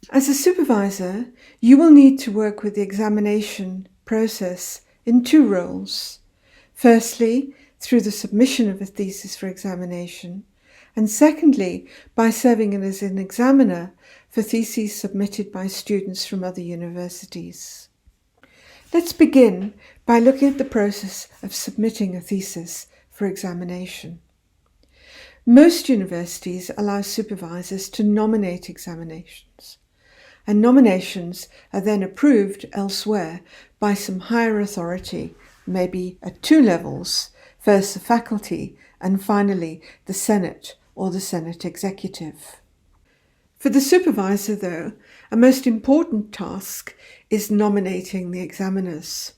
As a supervisor, you will need to work with the examination process in two roles. Firstly, through the submission of a thesis for examination, and secondly, by serving as an examiner for theses submitted by students from other universities. Let's begin by looking at the process of submitting a thesis for examination. Most universities allow supervisors to nominate examinations, and nominations are then approved elsewhere by some higher authority, maybe at two levels, first the faculty and finally the Senate or the Senate Executive. For the supervisor, though, a most important task is nominating the examiners.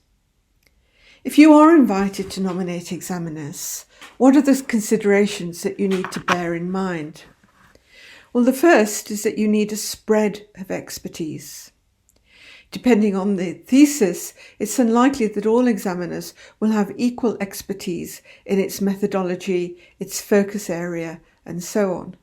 If you are invited to nominate examiners, what are the considerations that you need to bear in mind? Well, the first is that you need a spread of expertise. Depending on the thesis, it's unlikely that all examiners will have equal expertise in its methodology, its focus area, and so on.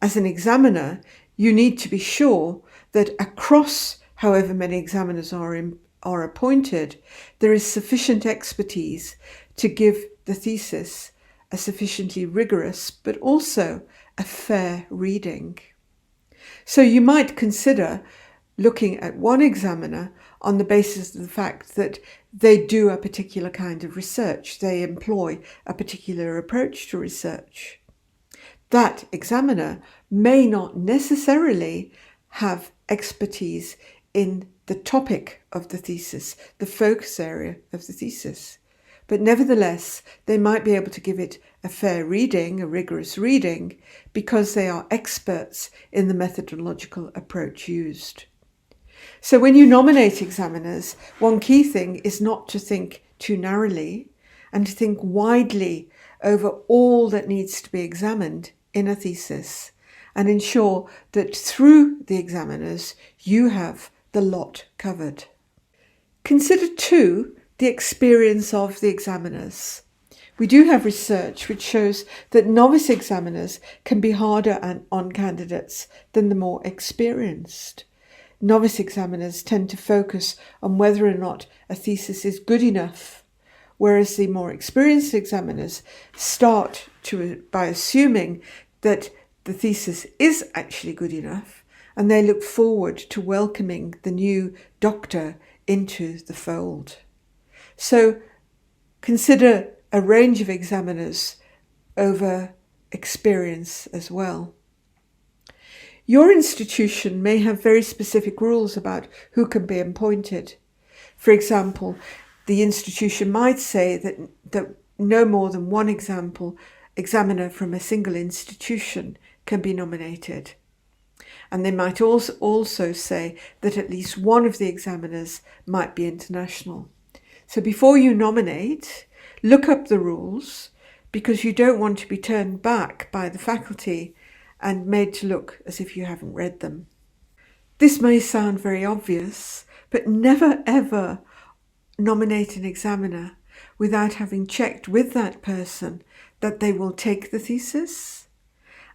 As an examiner, you need to be sure that across however many examiners are appointed, there is sufficient expertise to give the thesis a sufficiently rigorous but also a fair reading. So you might consider looking at one examiner on the basis of the fact that they do a particular kind of research, they employ a particular approach to research. That examiner may not necessarily have expertise in the topic of the thesis, the focus area of the thesis. But nevertheless, they might be able to give it a fair reading, a rigorous reading, because they are experts in the methodological approach used. So when you nominate examiners, one key thing is not to think too narrowly and to think widely over all that needs to be examined in a thesis and ensure that through the examiners you have the lot covered. Consider too the experience of the examiners. We do have research which shows that novice examiners can be harder on candidates than the more experienced. Novice examiners tend to focus on whether or not a thesis is good enough, whereas the more experienced examiners start by assuming that the thesis is actually good enough, and they look forward to welcoming the new doctor into the fold. So consider a range of examiners over experience as well. Your institution may have very specific rules about who can be appointed. For example, the institution might say that no more than one examiner from a single institution can be nominated. And they might also say that at least one of the examiners might be international. So before you nominate, look up the rules, because you don't want to be turned back by the faculty and made to look as if you haven't read them. This may sound very obvious, but never ever nominate an examiner without having checked with that person that they will take the thesis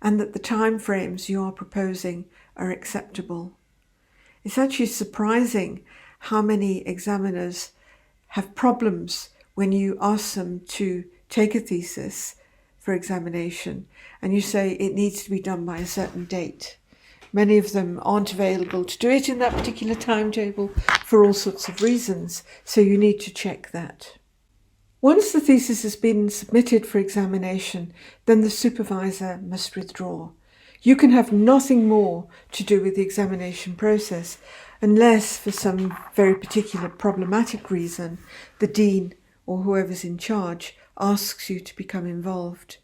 and that the timeframes you are proposing are acceptable. It's actually surprising how many examiners have problems when you ask them to take a thesis for examination and you say it needs to be done by a certain date. Many of them aren't available to do it in that particular timetable for all sorts of reasons, so you need to check that. Once the thesis has been submitted for examination, then the supervisor must withdraw. You can have nothing more to do with the examination process unless, for some very particular problematic reason, the dean or whoever's in charge asks you to become involved.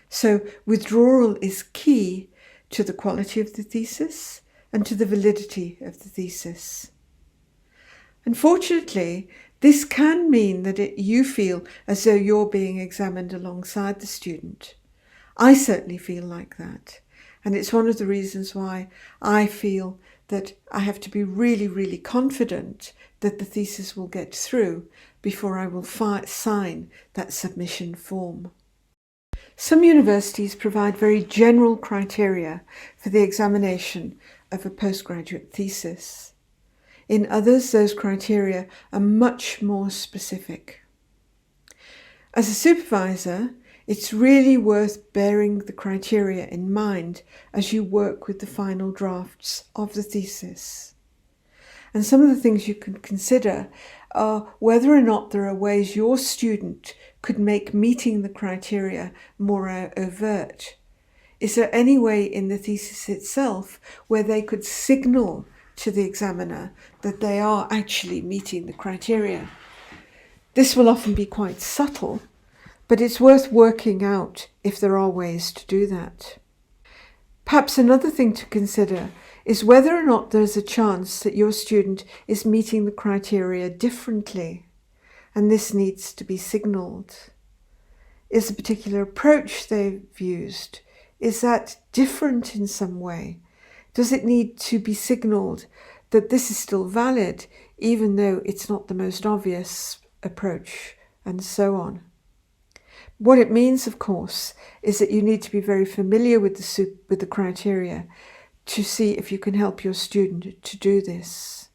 So withdrawal is key to the quality of the thesis and to the validity of the thesis. Unfortunately, this can mean that you feel as though you're being examined alongside the student. I certainly feel like that. And it's one of the reasons why I feel that I have to be really, really confident that the thesis will get through before I will sign that submission form. Some universities provide very general criteria for the examination of a postgraduate thesis. In others, those criteria are much more specific. As a supervisor, it's really worth bearing the criteria in mind as you work with the final drafts of the thesis. And some of the things you can consider are whether or not there are ways your student could make meeting the criteria more overt. Is there any way in the thesis itself where they could signal to the examiner that they are actually meeting the criteria? This will often be quite subtle, but it's worth working out if there are ways to do that. Perhaps another thing to consider is whether or not there's a chance that your student is meeting the criteria differently, and this needs to be signalled. Is a particular approach they've used, is that different in some way? Does it need to be signalled that this is still valid, even though it's not the most obvious approach, and so on? What it means, of course, is that you need to be very familiar with the criteria to see if you can help your student to do this.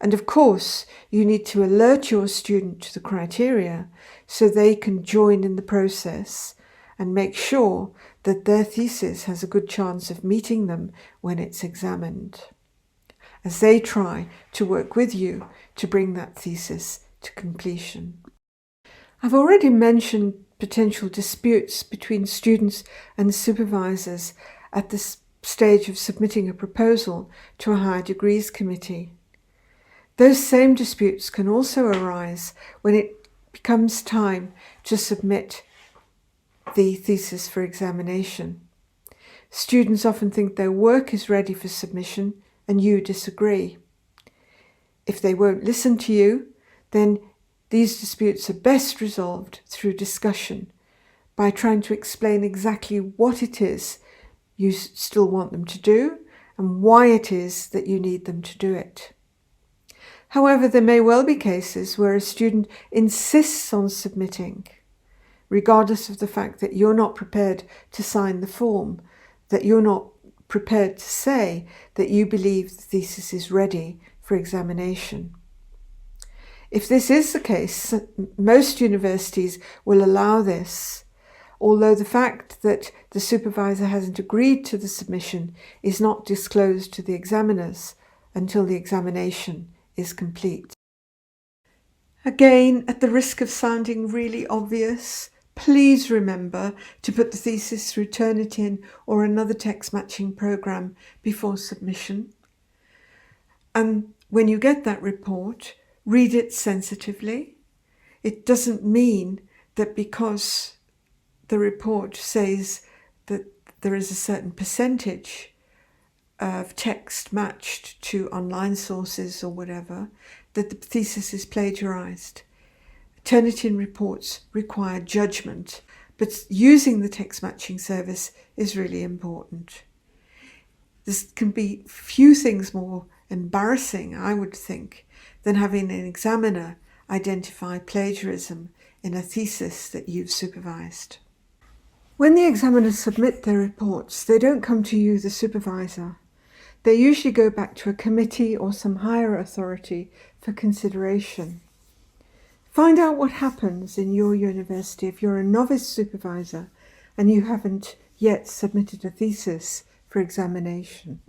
And of course, you need to alert your student to the criteria so they can join in the process and make sure that their thesis has a good chance of meeting them when it's examined, as they try to work with you to bring that thesis to completion. I've already mentioned potential disputes between students and supervisors at the stage of submitting a proposal to a higher degrees committee. Those same disputes can also arise when it becomes time to submit the thesis for examination. Students often think their work is ready for submission and you disagree. If they won't listen to you, then these disputes are best resolved through discussion by trying to explain exactly what it is you still want them to do and why it is that you need them to do it. However, there may well be cases where a student insists on submitting, regardless of the fact that you're not prepared to sign the form, that you're not prepared to say that you believe the thesis is ready for examination. If this is the case, most universities will allow this, although the fact that the supervisor hasn't agreed to the submission is not disclosed to the examiners until the examination is complete. Again, at the risk of sounding really obvious, please remember to put the thesis through Turnitin or another text matching program before submission. And when you get that report, read it sensitively. It doesn't mean that because the report says that there is a certain percentage of text matched to online sources or whatever, that the thesis is plagiarized. Turnitin reports require judgment, but using the text matching service is really important. There can be few things more embarrassing, I would think, than having an examiner identify plagiarism in a thesis that you've supervised. When the examiners submit their reports, they don't come to you, the supervisor. They usually go back to a committee or some higher authority for consideration. Find out what happens in your university if you're a novice supervisor and you haven't yet submitted a thesis for examination.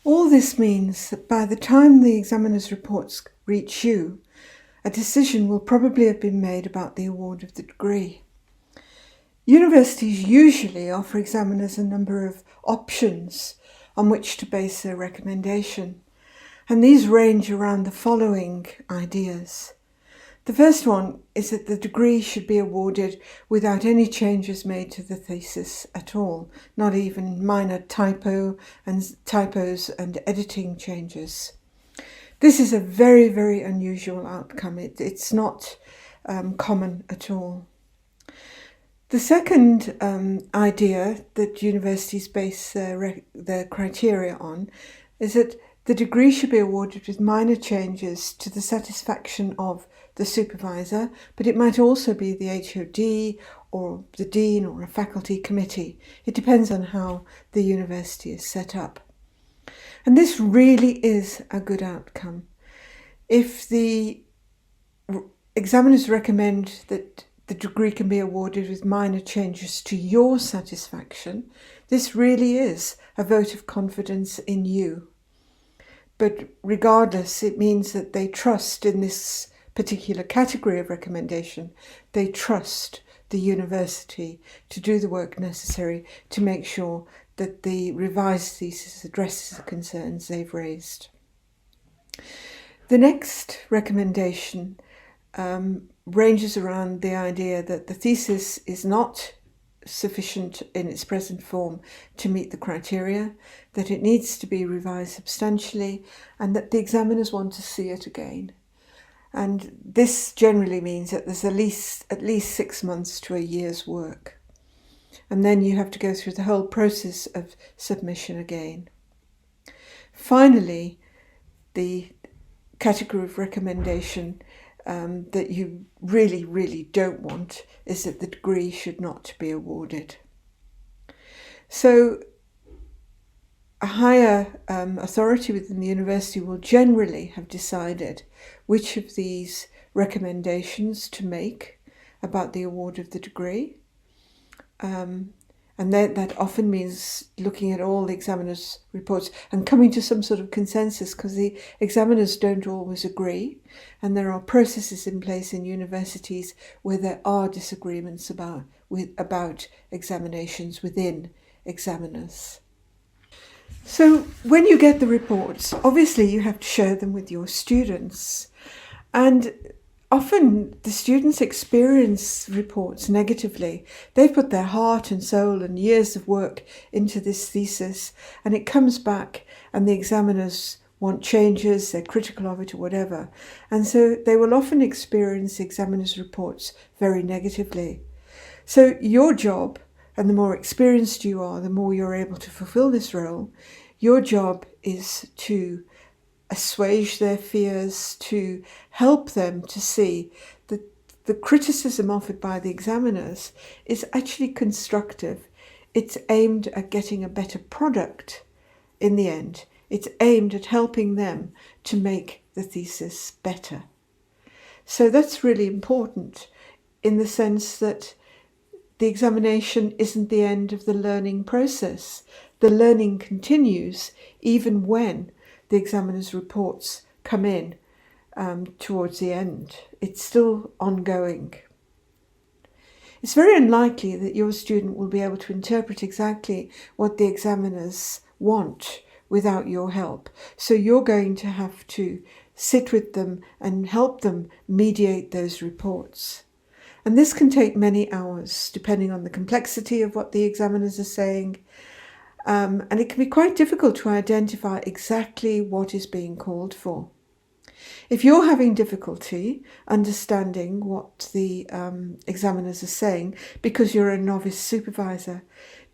All this means that by the time the examiner's reports reach you, a decision will probably have been made about the award of the degree. Universities usually offer examiners a number of options on which to base their recommendation, and these range around the following ideas. The first one is that the degree should be awarded without any changes made to the thesis at all, not even minor typos and editing changes. This is a very, very unusual outcome. It's not common at all. The second idea that universities base their criteria on is that the degree should be awarded with minor changes to the satisfaction of the supervisor, but it might also be the HOD or the dean or a faculty committee. It depends on how the university is set up. And this really is a good outcome. If the examiners recommend that the degree can be awarded with minor changes to your satisfaction, this really is a vote of confidence in you. But regardless, it means that they trust in this particular category of recommendation. They trust the university to do the work necessary to make sure that the revised thesis addresses the concerns they've raised. The next recommendation ranges around the idea that the thesis is not sufficient in its present form to meet the criteria, that it needs to be revised substantially, and that the examiners want to see it again. And this generally means that there's at least 6 months to a year's work. And then you have to go through the whole process of submission again. Finally, the category of recommendation that you really, really don't want is that the degree should not be awarded. So a higher authority within the university will generally have decided which of these recommendations to make about the award of the degree. And that often means looking at all the examiners' reports and coming to some sort of consensus, because the examiners don't always agree, and there are processes in place in universities where there are disagreements about examinations within examiners. So when you get the reports, obviously you have to share them with your students, and often the students experience reports negatively. They've put their heart and soul and years of work into this thesis, and it comes back and the examiners want changes, they're critical of it or whatever. And so they will often experience the examiners' reports very negatively. So your job, and the more experienced you are, the more you're able to fulfill this role, your job is to assuage their fears, to help them to see that the criticism offered by the examiners is actually constructive. It's aimed at getting a better product in the end. It's aimed at helping them to make the thesis better. So that's really important in the sense that the examination isn't the end of the learning process. The learning continues even when the examiner's reports come in towards the end. It's still ongoing. It's very unlikely that your student will be able to interpret exactly what the examiners want without your help. So you're going to have to sit with them and help them mediate those reports. And this can take many hours, depending on the complexity of what the examiners are saying. And it can be quite difficult to identify exactly what is being called for. If you're having difficulty understanding what the examiners are saying because you're a novice supervisor,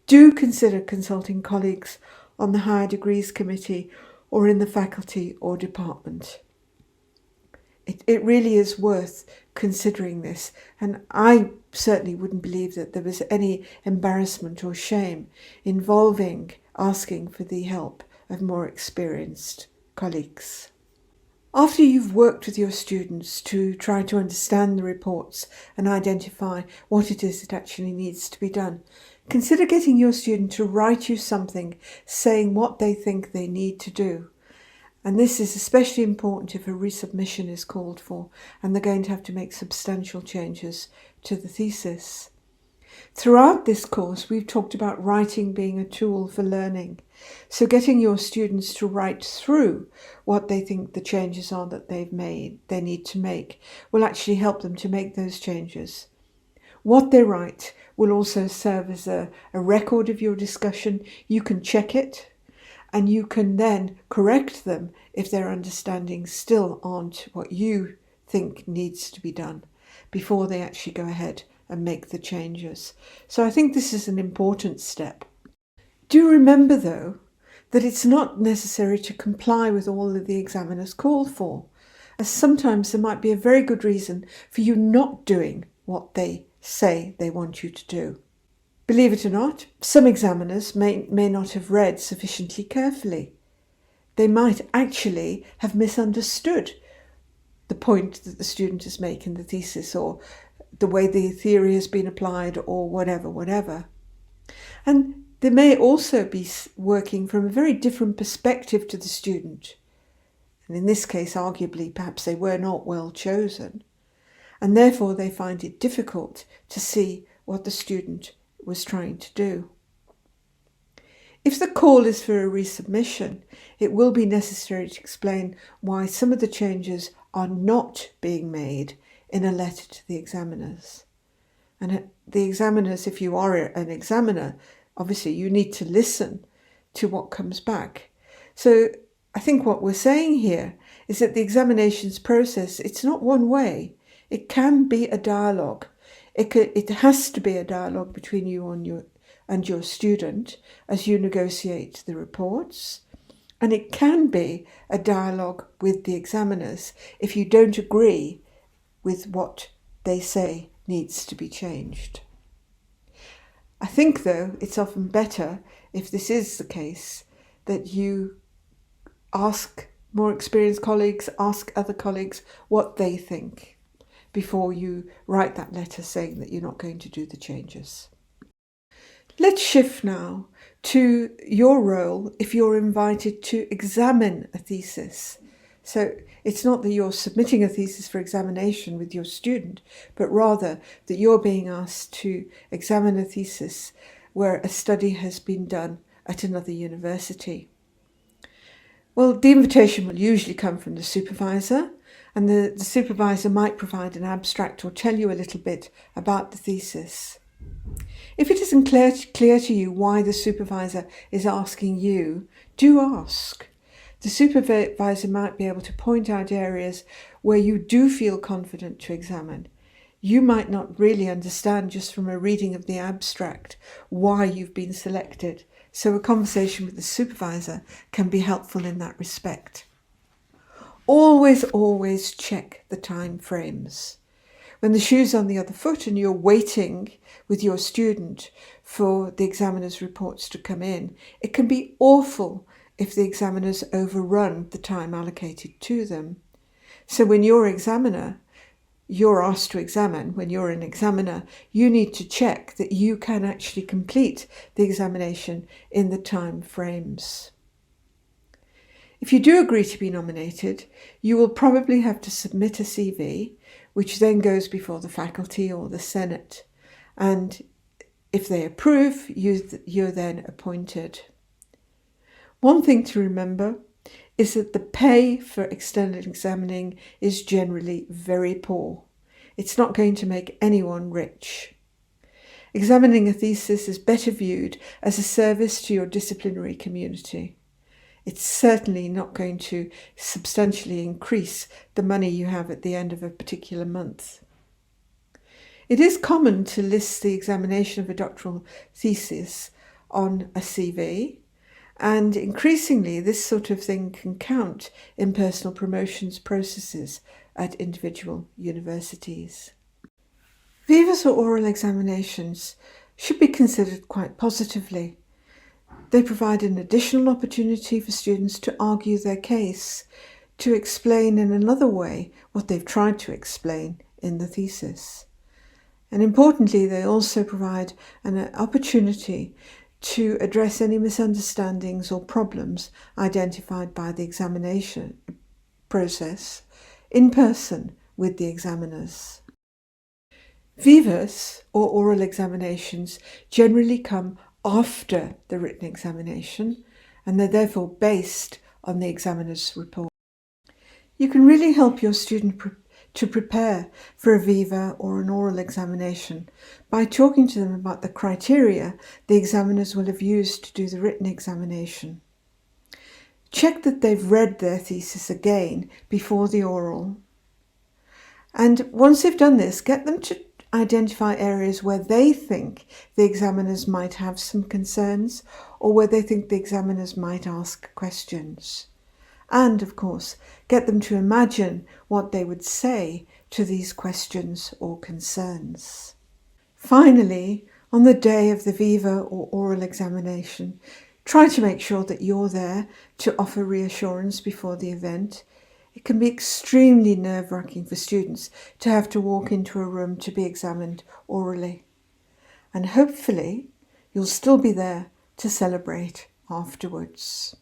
do consider consulting colleagues on the Higher Degrees Committee or in the faculty or department. It really is worth considering this, and I certainly wouldn't believe that there was any embarrassment or shame involving asking for the help of more experienced colleagues. After you've worked with your students to try to understand the reports and identify what it is that actually needs to be done, consider getting your student to write you something saying what they think they need to do. And this is especially important if a resubmission is called for and they're going to have to make substantial changes to the thesis. Throughout this course, we've talked about writing being a tool for learning. So getting your students to write through what they think the changes are that they need to make, will actually help them to make those changes. What they write will also serve as a record of your discussion. You can check it, and you can then correct them if their understandings still aren't what you think needs to be done before they actually go ahead and make the changes. So I think this is an important step. Do remember, though, that it's not necessary to comply with all that the examiners call for, as sometimes there might be a very good reason for you not doing what they say they want you to do. Believe it or not, some examiners may not have read sufficiently carefully. They might actually have misunderstood the point that the student is making the thesis, or the way the theory has been applied, or whatever. And they may also be working from a very different perspective to the student. And in this case, arguably, perhaps they were not well chosen. And therefore, they find it difficult to see what the student was trying to do. If the call is for a resubmission, it will be necessary to explain why some of the changes are not being made in a letter to the examiners. And the examiners, if you are an examiner, obviously you need to listen to what comes back. So I think what we're saying here is that the examinations process, it's not one way. It can be a dialogue. It has to be a dialogue between you and your student as you negotiate the reports. And it can be a dialogue with the examiners if you don't agree with what they say needs to be changed. I think, though, it's often better, if this is the case, that you ask more experienced colleagues, ask other colleagues what they think before you write that letter saying that you're not going to do the changes. Let's shift now to your role if you're invited to examine a thesis. So it's not that you're submitting a thesis for examination with your student, but rather that you're being asked to examine a thesis where a study has been done at another university. Well, the invitation will usually come from the supervisor, and the supervisor might provide an abstract or tell you a little bit about the thesis. If it isn't clear to you why the supervisor is asking you, do ask. The supervisor might be able to point out areas where you do feel confident to examine. You might not really understand just from a reading of the abstract why you've been selected, so a conversation with the supervisor can be helpful in that respect. Always check the time frames. When the shoe's on the other foot and you're waiting with your student for the examiner's reports to come in, it can be awful if the examiners overrun the time allocated to them. So when you're asked to examine, when you're an examiner, you need to check that you can actually complete the examination in the time frames. If you do agree to be nominated, you will probably have to submit a CV, which then goes before the faculty or the Senate. And if they approve, you're then appointed. One thing to remember is that the pay for external examining is generally very poor. It's not going to make anyone rich. Examining a thesis is better viewed as a service to your disciplinary community. It's certainly not going to substantially increase the money you have at the end of a particular month. It is common to list the examination of a doctoral thesis on a CV, and increasingly this sort of thing can count in personal promotions processes at individual universities. Vivas or oral examinations should be considered quite positively. They provide an additional opportunity for students to argue their case, to explain in another way what they've tried to explain in the thesis. And importantly, they also provide an opportunity to address any misunderstandings or problems identified by the examination process in person with the examiners. Vivas or oral examinations generally come after the written examination, and they're therefore based on the examiner's report. You can really help your student to prepare for a Viva or an oral examination by talking to them about the criteria the examiners will have used to do the written examination. Check that they've read their thesis again before the oral. And once they've done this, get them to identify areas where they think the examiners might have some concerns, or where they think the examiners might ask questions. And, of course, get them to imagine what they would say to these questions or concerns. Finally, on the day of the Viva or oral examination, Try to make sure that you're there to offer reassurance before the event. It can be extremely nerve-wracking for students to have to walk into a room to be examined orally. And hopefully, you'll still be there to celebrate afterwards.